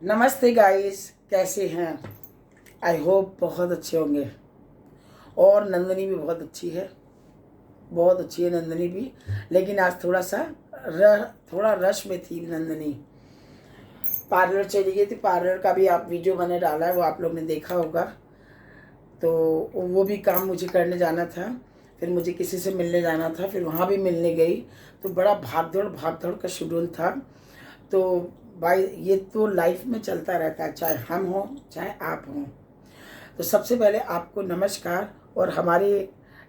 नमस्ते गाइस, कैसे हैं? आई होप बहुत अच्छे होंगे। और नंदनी भी बहुत अच्छी है, बहुत अच्छी है नंदनी भी। लेकिन आज थोड़ा रश में थी नंदनी। पार्लर चली गई थी। पार्लर का भी आप वीडियो मैंने डाला है, वो आप लोग ने देखा होगा। तो वो भी काम मुझे करने जाना था, फिर मुझे किसी से मिलने जाना था, फिर वहाँ भी मिलने गई। तो बड़ा भाग दौड़ का शेड्यूल था। तो भाई ये तो लाइफ में चलता रहता है, चाहे हम हों चाहे आप हों। तो सबसे पहले आपको नमस्कार। और हमारे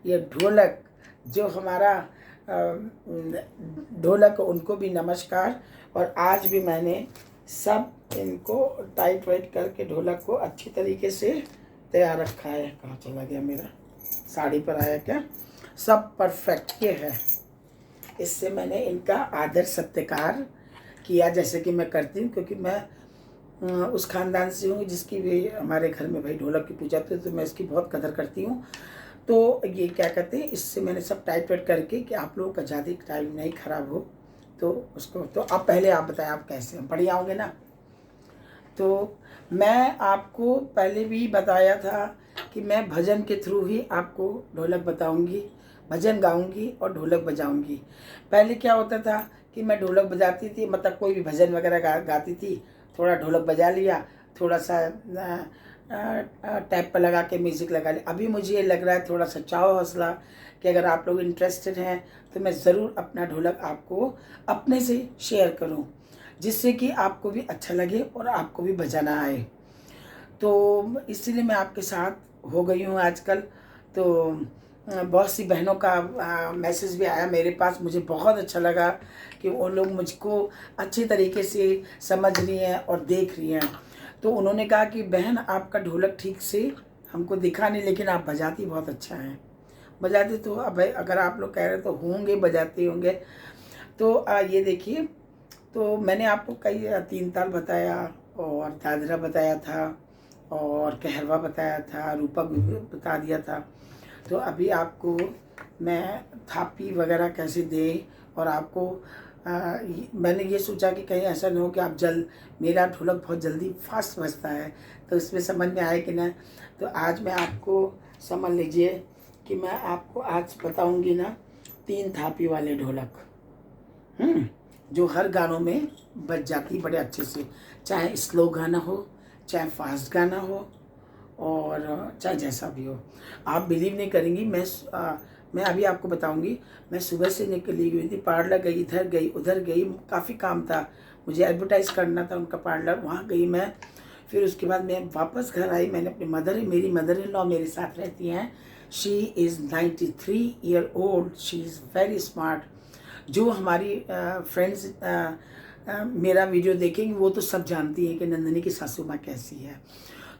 ये ढोलक, जो हमारा ढोलक, उनको भी नमस्कार। और आज भी मैंने सब इनको टाइट वाइट करके ढोलक को अच्छी तरीके से तैयार रखा है। कहाँ चला गया मेरा? साड़ी पर आया क्या? सब परफेक्ट ये है। इससे मैंने इनका आदर सत्कार किया, जैसे कि मैं करती हूँ, क्योंकि मैं उस खानदान से हूँ जिसकी भी हमारे घर में भाई ढोलक की पूजा होती है, तो मैं इसकी बहुत कदर करती हूँ। तो ये क्या कहते हैं, इससे मैंने सब टाइट वाइट करके कि आप लोगों का ज़्यादा टाइम नहीं खराब हो। तो उसको तो अब पहले आप बताएं, आप कैसे हैं? बढ़िया होंगे ना? तो मैं आपको पहले भी बताया था कि मैं भजन के थ्रू ही आपको ढोलक बताऊंगी, भजन गाऊंगी और ढोलक बजाऊंगी। पहले क्या होता था कि मैं ढोलक बजाती थी, मतलब कोई भी भजन वगैरह गाती थी, थोड़ा ढोलक बजा लिया, थोड़ा सा टैप पर लगा के म्यूज़िक लगा लिया। अभी मुझे ये लग रहा है थोड़ा सा चाव हौसला कि अगर आप लोग इंटरेस्टेड हैं तो मैं ज़रूर अपना ढोलक आपको अपने से शेयर करूं, जिससे कि आपको भी अच्छा लगे और आपको भी बजाना आए। तो इसीलिए मैं आपके साथ हो गई हूँ आजकल। तो बहुत सी बहनों का मैसेज भी आया मेरे पास, मुझे बहुत अच्छा लगा कि वो लोग मुझको अच्छे तरीके से समझ रही हैं और देख रही हैं। तो उन्होंने कहा कि बहन, आपका ढोलक ठीक से हमको दिखा नहीं, लेकिन आप बजाती बहुत अच्छा हैं। बजाते तो अब भाई अगर आप लोग कह रहे तो होंगे, बजाते होंगे। तो ये देखिए, तो मैंने आपको कई तीन ताल बताया और दादरा बताया था और कहरवा बताया था, रूपक भी बता दिया था। तो अभी आपको मैं थापी वगैरह कैसे दे, और आपको मैंने ये सोचा कि कहीं ऐसा ना हो कि आप मेरा ढोलक बहुत जल्दी फास्ट बजता है, तो इसमें समझ में आए कि ना। तो आज मैं आपको समझ लीजिए कि मैं आपको आज बताऊंगी ना, तीन थापी वाले ढोलक, जो हर गानों में बज जाती बड़े अच्छे से, चाहे स्लो गाना हो चाहे फास्ट गाना हो और चाहे जैसा भी हो। आप बिलीव नहीं करेंगी, मैं अभी आपको बताऊंगी। मैं सुबह से निकली हुई थी, पार्लर गई, इधर गई उधर गई, काफ़ी काम था, मुझे एडवर्टाइज़ करना था उनका पार्लर, वहाँ गई मैं। फिर उसके बाद मैं वापस घर आई। मैंने अपनी मेरी मदर इन लॉ मेरे साथ रहती हैं। She is 93 year old, she is very smart. जो हमारी फ्रेंड्स मेरा वीडियो देखेंगे वो तो सब जानती हैं कि नंदनी की सासू माँ कैसी है।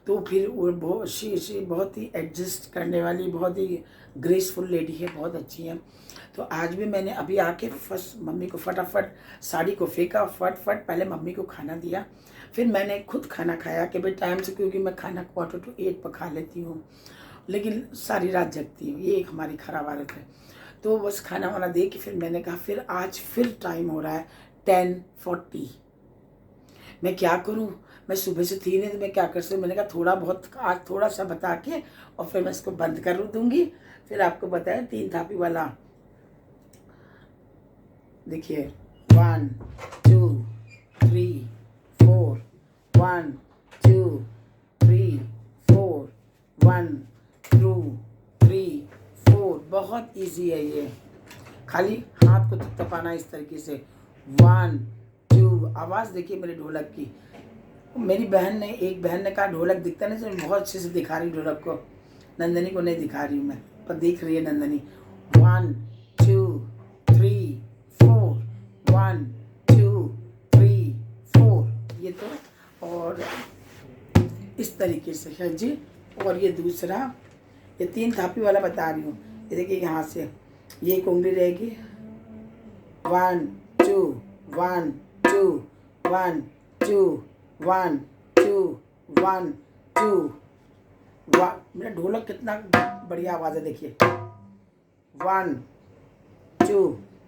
तो फिर वो बहुत शी बहुत ही एडजस्ट करने वाली, बहुत ही ग्रेसफुल लेडी है, बहुत अच्छी है। तो आज भी मैंने अभी आके फर्स्ट मम्मी को फटाफट साड़ी को फेंका, फट पहले मम्मी को खाना दिया, फिर मैंने खुद खाना खाया कि भाई टाइम से, क्योंकि मैं खाना 7:45 पर खा लेती हूँ, लेकिन सारी रात जगती हूँ, ये एक हमारी खराब आदत है। तो बस खाना वाना दे के फिर मैंने कहा फिर आज फिर टाइम हो रहा है 10:40, मैं क्या करूं? मैं सुबह से थी नहीं तो मैं क्या कर सकती। मैंने कहा थोड़ा बहुत आज थोड़ा सा बता के और फिर मैं इसको बंद कर दूंगी। फिर आपको बताया तीन थापी वाला। देखिए, 1 2 3 4, 1 2 3 4, 1 2 3 4। बहुत इजी है ये, खाली हाथ को थपथपाना इस तरीके से। 1 2, आवाज़ देखिए मेरे ढोलक की। मेरी एक बहन ने कहा ढोलक दिखता नहीं, तो बहुत अच्छे से दिखा रही ढोलक को। नंदनी को नहीं दिखा रही हूँ मैं, पर दिख रही है नंदनी। 1 2 3 4, 1 2 3 4, ये तो। और इस तरीके से है जी। और ये दूसरा, ये तीन थापी वाला बता रही हूँ। ये देखिए यहाँ से ये एक उंगली रहेगी, 1 2 1 2 1 2 1 2। वाह, मेरा ढोलक कितना बढ़िया आवाज़ है। देखिए 1 2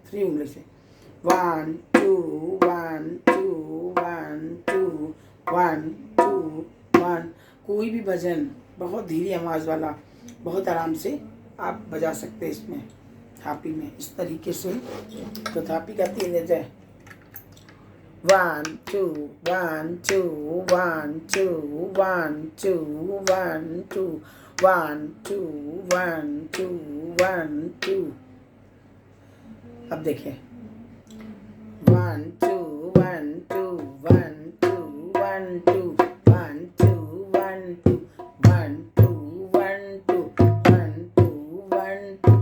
3, उंगली से 1 2 1 2 1 2 1 2 1। कोई भी भजन बहुत धीरे आवाज़ वाला बहुत आराम से आप बजा सकते हैं इसमें थापी में, इस तरीके से। तो थापी का 3 लेते हैं 1 2 1 2 1 2 1 2 1 2 1 2 1 2 1 2। अब देखिए 1 2 1 2 1 2 1 2 1 2 1 2 1 2 1 2 1 2 1 2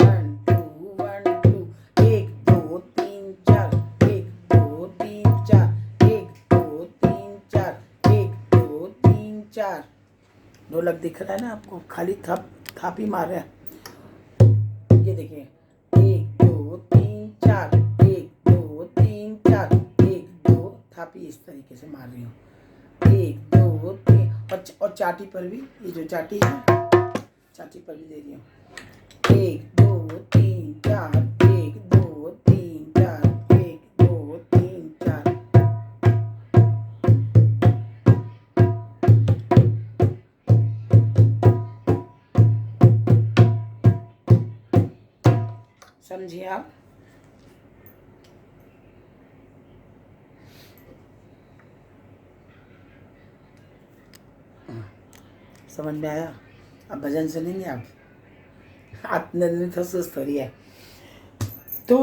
1 2 1 2। 1 2 3 4 1 2 3 4 1 2 3 4 1 2 3 4। ढोलक दिख रहा है ना आपको, खाली थापी मार रहा है। ये देखिए 1 2 3 4 1 2 3 4 1 2। थापी इस तरीके से मार रही हूँ 1 2 3। और चाटी पर भी, ये जो चाटी है चाटी पर भी दे रही हूँ 1 2 3 4 1 2 3 4 1 2 3 4। समझिए आप। समझ में आया? अब भजन सुनेंगे आप नहीं तो सुस्त हो रही है तो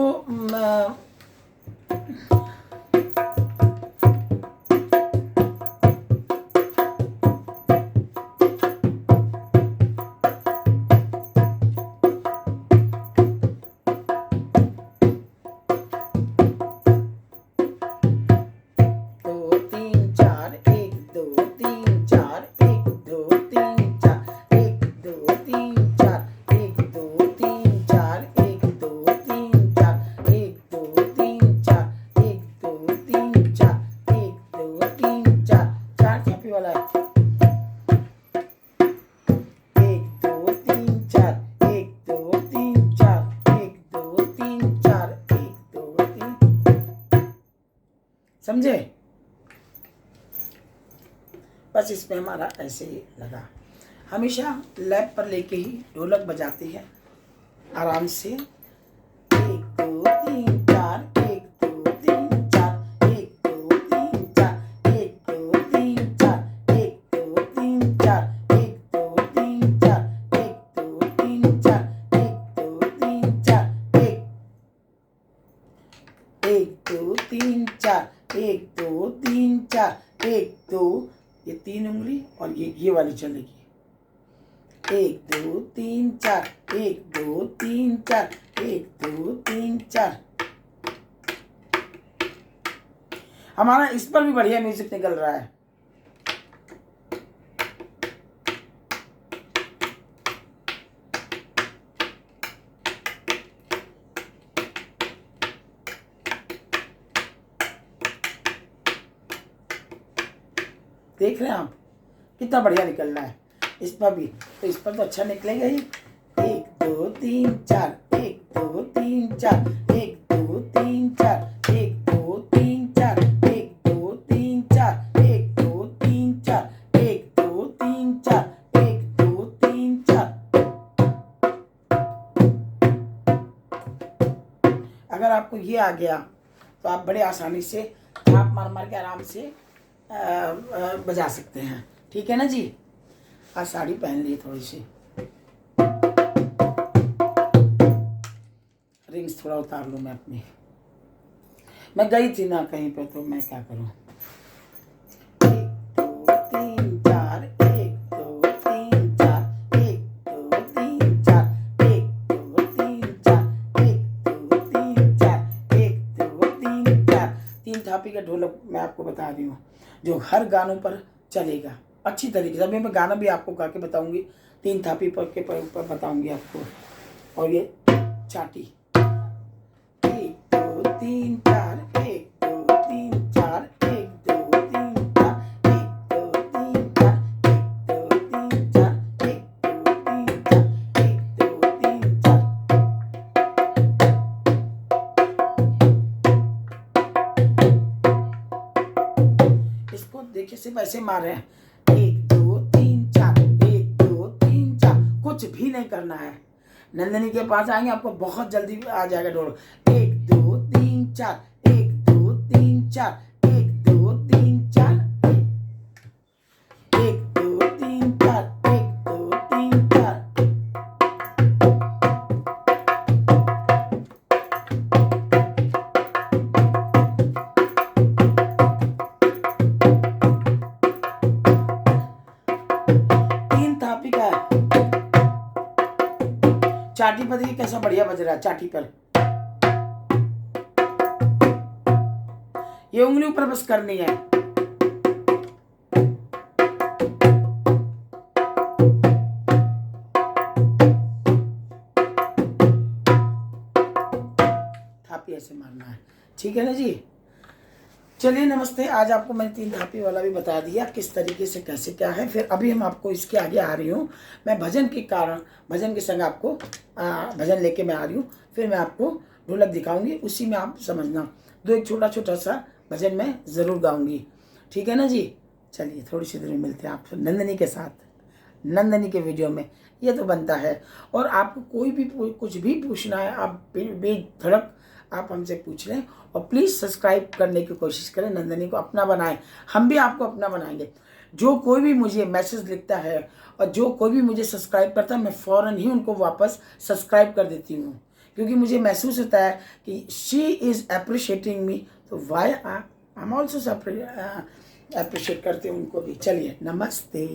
समझे? बस इसमें हमारा ऐसे ही लगा। हमेशा लैप पर लेके ही ढोलक बजाते हैं आराम से। 1 2 3 4 1 2 3 4 1 2 3 4 1 2 3 4 1 2 3 4 1 2 3 4 1 2 3 4 1 2 3 4 1 2 3 4 1 2 3 4 1 2। ये 3 उंगली और ये वाली चलेगी 1 2 3 4 1 2 3 4 1 2 3 4। हमारा इस पर भी बढ़िया म्यूजिक निकल रहा है। देख रहे हैं आप कितना बढ़िया निकल रहा है इस पर भी, तो इस पर तो अच्छा निकलेगा ही। 1 2 3 4 1 2 3 4 1 2 3 4 1 2 3 4 1 2 3 4 1 2 3 4 1 2 3 4 1 2 3 4। अगर आपको ये आ गया तो आप बड़े आसानी से थाप मार मार के आराम से बजा सकते हैं। ठीक है ना जी? आज साड़ी पहन ली थोड़ी सी, रिंग्स थोड़ा उतार लूँ मैं अपनी। मैं गई थी ना कहीं पे तो मैं क्या करूँ। 1 2 3 4 1 2 3 4 1 2 3 4 1 2 3 4 1 2 3 4 1 2 3 4। 3 थापी का ढोलक मैं आपको बता रही हूँ जो हर गानों पर चलेगा अच्छी तरीके से। अभी मैं गाना भी आपको गा के बताऊंगी, 3 थापी पर बताऊंगी आपको। और ये चाटी 1 2 3 4 1 2 3 4 1 2 3 4 1 2 3 4 1 2 3 4 1 2 3 4 1 2 3 4। इसको देखिए सिर्फ ऐसे मार रहे हैं, 1 2 3 4, 1 2 3 4, कुछ भी नहीं करना है। नंदनी के पास आएंगे आपको बहुत जल्दी आ जाएगा ढोल। 1 2 3 4, 1 2 3 4, 1 2 3 4, 1 2 3 4, 1 2 3 4। चाटी पर देखिए कैसा बढ़िया बज रहा है। चाटी पर ये उंगली ऊपर बस करनी है। थापी ऐसे मारना है, ठीक है ना जी। चलिए नमस्ते। आज आपको मैंने 3 थापी वाला भी बता दिया किस तरीके से कैसे क्या है। फिर अभी हम आपको इसके आगे आ रही हूँ मैं भजन के कारण, भजन के संग आपको भजन लेके मैं आ रही हूँ। फिर मैं आपको ढोलक दिखाऊंगी, उसी में आप समझना। एक छोटा छोटा सा भजन मैं ज़रूर गाऊंगी, ठीक है ना जी। चलिए थोड़ी सी देर में मिलते हैं आप नंदनी के साथ, नंदनी के वीडियो में। ये तो बनता है। और आपको कोई भी कुछ भी पूछना है आप बेधड़क आप हमसे पूछ लें। और प्लीज़ सब्सक्राइब करने की कोशिश करें, नंदनी को अपना बनाएं, हम भी आपको अपना बनाएंगे। जो कोई भी मुझे मैसेज लिखता है और जो कोई भी मुझे सब्सक्राइब करता है, मैं फ़ौरन ही उनको वापस सब्सक्राइब कर देती हूँ, क्योंकि मुझे महसूस होता है कि शी इज़ अप्रिशिएटिंग मी, तो why I am also appreciate करते हैं उनको भी। चलिए नमस्ते।